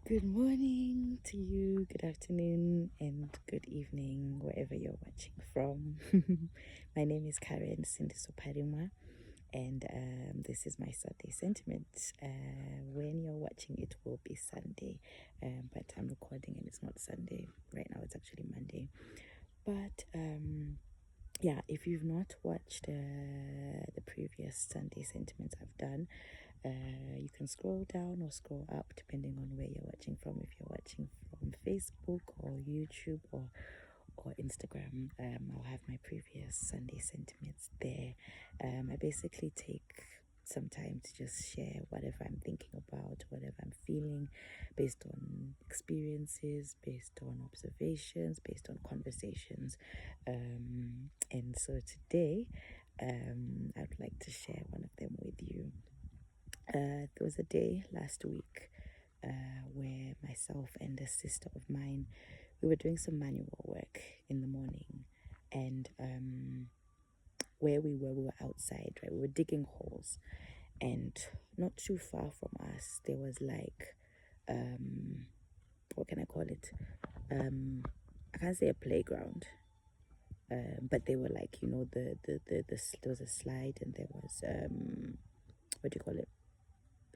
Good morning to you, good afternoon, and good evening, wherever you're watching from. My name is Karen Sindisoparima, and this is my Sunday sentiment. When you're watching, it will be Sunday, but I'm recording and it's not Sunday. Right now, it's actually Monday. But yeah, if you've not watched the previous Sunday sentiments I've done, you can scroll down or scroll up depending on where you're watching from. If you're watching from Facebook or YouTube or Instagram, I'll have my previous Sunday sentiments there. I basically take some time to just share whatever I'm thinking about, whatever I'm feeling, based on experiences, based on observations, based on conversations. And so today, I'd like to share one of them with you. There was a day last week where myself and a sister of mine, we were doing some manual work in the morning, and where we were outside, right? We were digging holes, and not too far from us, there was like, what can I call it? I can't say a playground, but they were like, there was a slide, and there was what do you call it?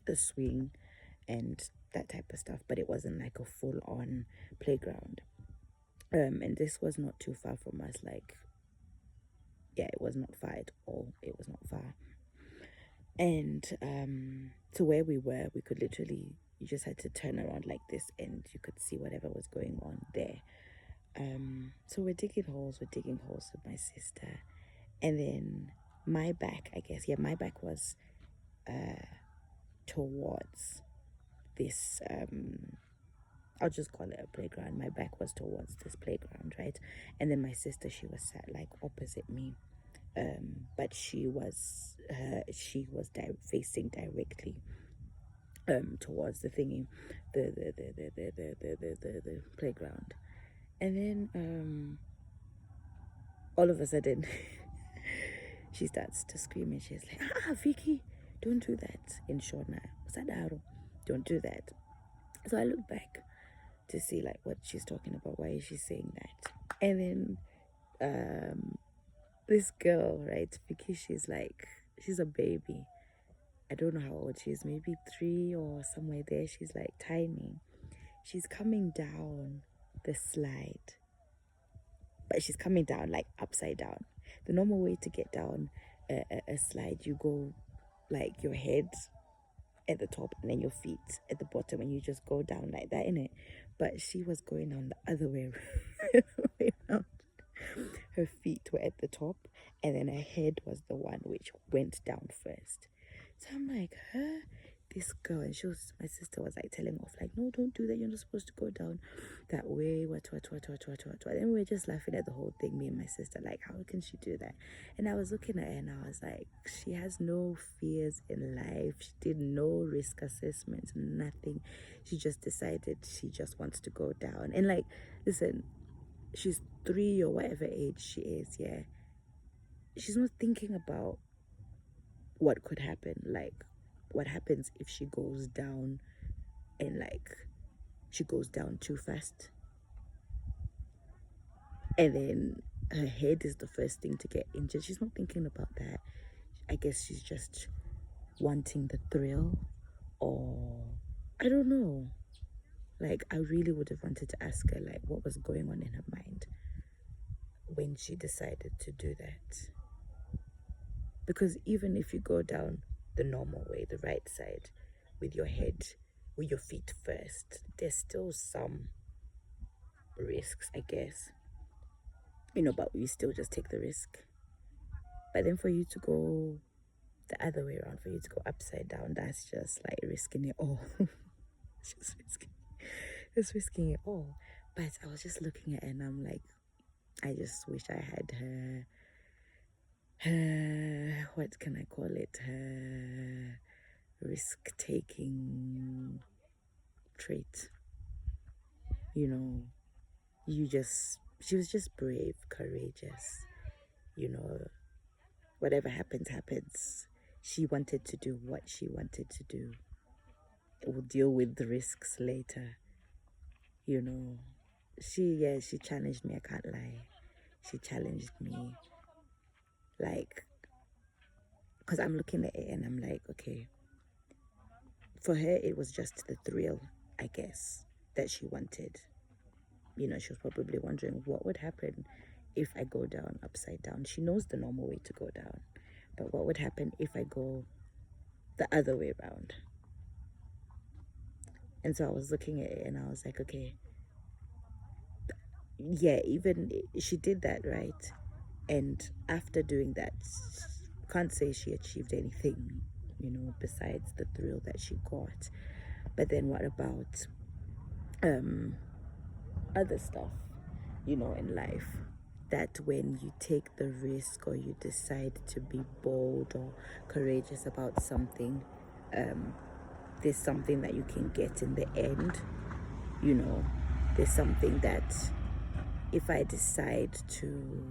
A swing and that type of stuff, but it wasn't like a full-on playground. And this was not too far from us. Like, yeah, it was not far at all. It was not far. And to where we were, we could literally, you just had to turn around like this, and you could see whatever was going on there. So we're digging holes with my sister, and then my back, I guess, yeah, my back was towards this I'll just call it a playground. My back was towards this playground, right? And then my sister, she was sat like opposite me, but she was facing directly towards the thingy, the playground. And then all of a sudden she starts to scream, and she's like, Vicky, don't do that. In Shona, Sadaro, don't do that. So I look back to see like what she's talking about. Why is she saying that? And then this girl, right, because she's a baby. I don't know how old she is, maybe 3 or somewhere there. She's like tiny. She's coming down the slide, but she's coming down like upside down. The normal way to get down a slide, you go like your head at the top and then your feet at the bottom, and you just go down like that, innit? But she was going on the other way around. Her feet were at the top, and then her head was the one which went down first. So I'm like, huh? This girl, and my sister was like telling off, like, no, don't do that. You're not supposed to go down that way. What. And we were just laughing at the whole thing, me and my sister, like, how can she do that? And I was looking at her and I was like, she has no fears in life. She did no risk assessments, nothing. She just decided she just wants to go down. And like, listen, she's 3 or whatever age she is, yeah. She's not thinking about what could happen, like what happens if she goes down and like she goes down too fast, and then her head is the first thing to get injured. She's not thinking about that. I guess she's just wanting the thrill, or I don't know. Like, I really would have wanted to ask her like what was going on in her mind when she decided to do that. Because even if you go down the normal way, the right side, with your head, with your feet first, there's still some risks, I guess. But we still just take the risk. But then for you to go the other way around, for you to go upside down, that's just like risking it all. It's risking it all. But I was just looking at her and I'm like, I just wish I had her, what can I call it? Her risk-taking trait. She was just brave, courageous. Whatever happens, happens. She wanted to do what she wanted to do. We'll deal with the risks later. you know. She challenged me, I can't lie. She challenged me, like, because I'm looking at it and I'm like, okay, for her, it was just the thrill, I guess, that she wanted. You know, she was probably wondering what would happen if I go down upside down. She knows the normal way to go down, but what would happen if I go the other way around? And so I was looking at it and I was like, okay, yeah, even she did that, right? And after doing that, can't say she achieved anything, you know, besides the thrill that she got. But then what about other stuff, you know, in life? That when you take the risk or you decide to be bold or courageous about something, there's something that you can get in the end, you know. There's something that if I decide to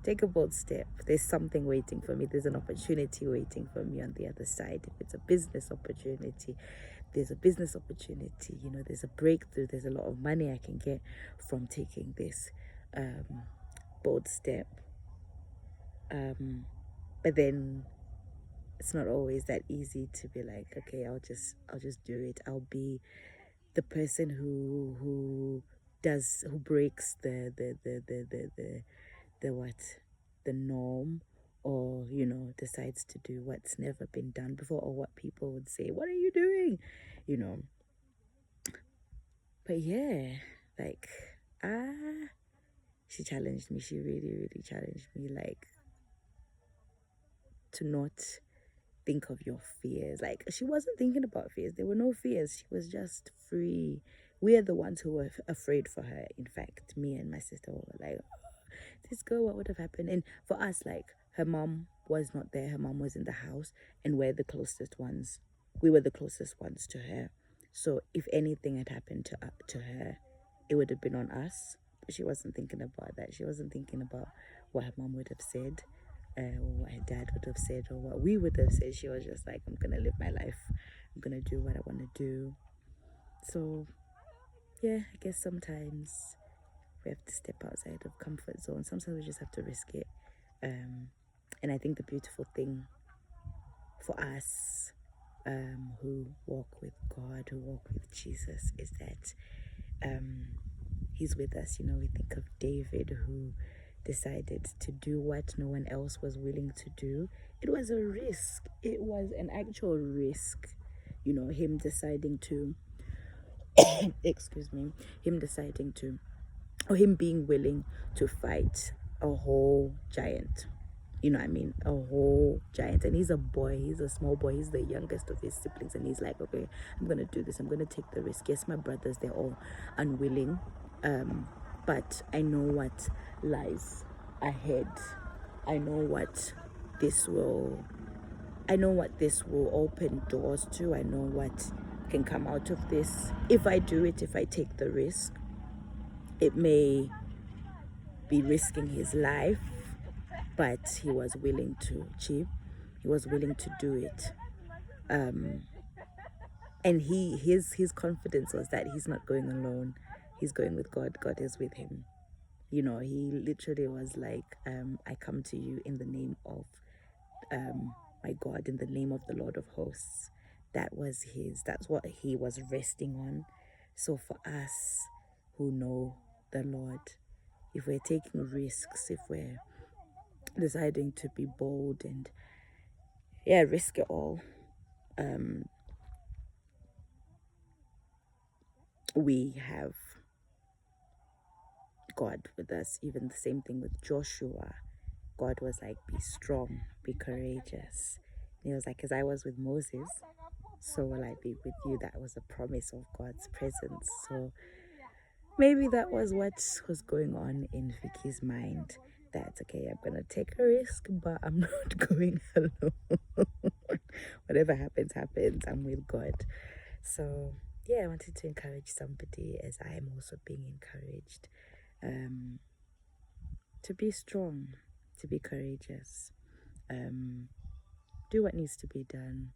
take a bold step, there's something waiting for me. There's an opportunity waiting for me on the other side. If it's a business opportunity, there's a business opportunity. You know, there's a breakthrough. There's a lot of money I can get from taking this bold step. But then it's not always that easy to be like, okay, I'll just do it. I'll be the person who breaks the what, the norm, or, you know, decides to do what's never been done before, or what people would say, what are you doing, you know. But yeah, like, she challenged me. She really challenged me, like, to not think of your fears. Like, she wasn't thinking about fears. There were no fears. She was just free. We are the ones who were afraid for her. In fact, me and my sister were like, oh, this girl, what would have happened? And for us, like, her mom was not there. Her mom was in the house, and we're the closest ones. We were the closest ones to her. So if anything had happened to her, it would have been on us. But she wasn't thinking about that. She wasn't thinking about what her mom would have said, or what her dad would have said, or what we would have said. She was just like, I'm gonna live my life. I'm gonna do what I want to do. So yeah, I guess sometimes we have to step outside of comfort zone. Sometimes we just have to risk it. And I think the beautiful thing for us, who walk with God, who walk with Jesus, is that he's with us. You know, we think of David, who decided to do what no one else was willing to do. It was a risk. It was an actual risk. You know, him deciding to excuse me, him deciding to, or him being willing to fight a whole giant. You know what I mean? A whole giant. And he's a boy. He's a small boy. He's the youngest of his siblings. And he's like, okay, I'm going to do this. I'm going to take the risk. Yes, my brothers, they're all unwilling. But I know what lies ahead. I know what this will open doors to. I know what can come out of this. If I do it, if I take the risk, it may be risking his life, but he was willing to achieve. He was willing to do it. And his confidence was that he's not going alone. He's going with God. God is with him. You know, he literally was like, I come to you in the name of my God, in the name of the Lord of hosts. That's what he was resting on. So for us who know the Lord, if we're taking risks, if we're deciding to be bold and risk it all, we have God with us. Even the same thing with Joshua. God was like, be strong, be courageous. And he was like, as I was with Moses, so will I be with you. That was a promise of God's presence. So maybe that was what was going on in Vicky's mind. That, okay, I'm going to take a risk, but I'm not going alone. Whatever happens, happens. I'm with God. So, yeah, I wanted to encourage somebody, as I am also being encouraged, to be strong, to be courageous, do what needs to be done.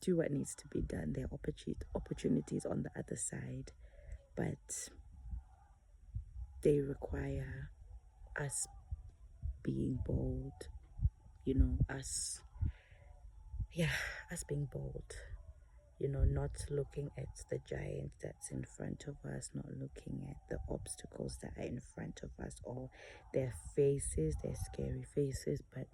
Do what needs to be done. There are opportunities on the other side. but they require us being bold, us being bold, not looking at the giant that's in front of us, not looking at the obstacles that are in front of us, or their faces, their scary faces, but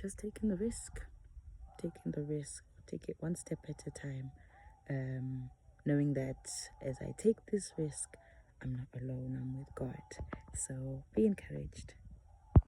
just taking the risk, take it one step at a time, knowing that as I take this risk, I'm not alone, I'm with God. So be encouraged.